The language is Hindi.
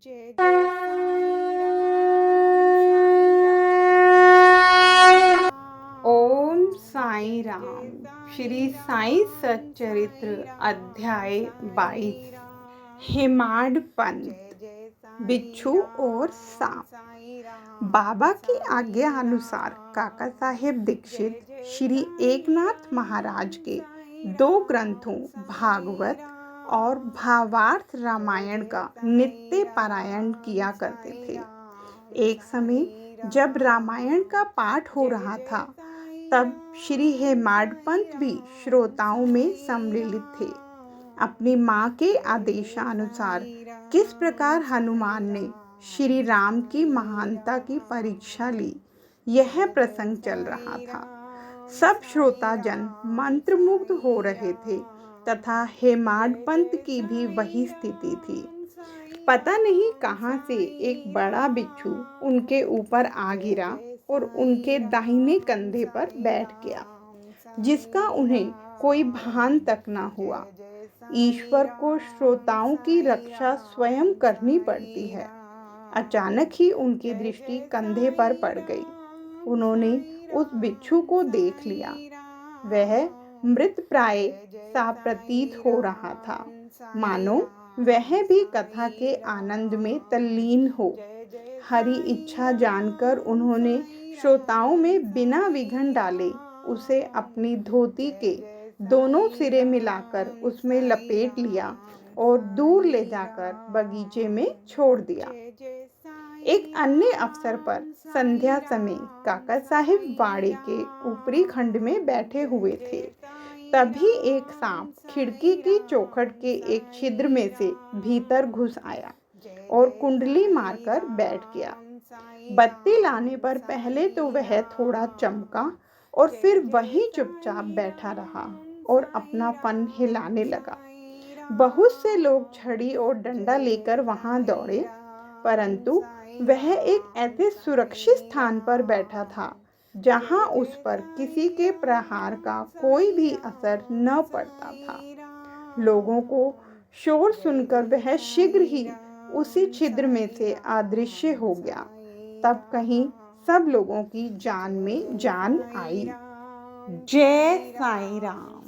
जय जय साईं राम। ओम साई राम। श्री साई सच्चरित्र अध्याय 22। हेमाड पंत, बिच्छू और सांप। बाबा की आज्ञा अनुसार काका साहेब दीक्षित श्री एकनाथ महाराज के 2 ग्रंथों भागवत और भावार्थ रामायण का नित्य पारायण किया करते थे। एक समय जब रामायण का पाठ हो रहा था तब श्री हेमाड पंत भी श्रोताओं में सम्मिलित थे। अपनी माँ के आदेशानुसार किस प्रकार हनुमान ने श्री राम की महानता की परीक्षा ली, यह प्रसंग चल रहा था। सब श्रोताजन मंत्रमुग्ध हो रहे थे तथा हेमाड पंत की भी वही स्थिति थी। पता नहीं कहाँ से एक बड़ा बिच्छू उनके ऊपर आ गिरा और उनके दाहिने कंधे पर बैठ गया, जिसका उन्हें कोई भान तक न हुआ। ईश्वर को श्रोताओं की रक्षा स्वयं करनी पड़ती है। अचानक ही उनकी दृष्टि कंधे पर पड़ गई। उन्होंने उस बिच्छू को देख लिया। वह मृतप्राय सा प्रतीत हो रहा था, मानो वह भी कथा के आनंद में तल्लीन हो। हरि इच्छा जानकर उन्होंने श्रोताओं में बिना विघ्न डाले उसे अपनी धोती के दोनों सिरे मिलाकर उसमें लपेट लिया और दूर ले जाकर बगीचे में छोड़ दिया। एक अन्य अवसर पर संध्या समय काका साहेब वाड़े के ऊपरी खंड में बैठे हुए थे। तभी एक सांप खिड़की की चौखट के एक छिद्र में से भीतर घुस आया और कुंडली मारकर बैठ गया। बत्ती लाने पर पहले तो वह थोड़ा चमका और फिर वहीं चुपचाप बैठा रहा और अपना फन हिलाने लगा। बहुत से लोग छड़ी और डंडा लेकर वहां दौड़े, परंतु वह एक ऐसे सुरक्षित स्थान पर बैठा था जहां उस पर किसी के प्रहार का कोई भी असर न पड़ता था। लोगों को शोर सुनकर वह शीघ्र ही उसी छिद्र में से अदृश्य हो गया। तब कहीं सब लोगों की जान में जान आई। जय साई राम।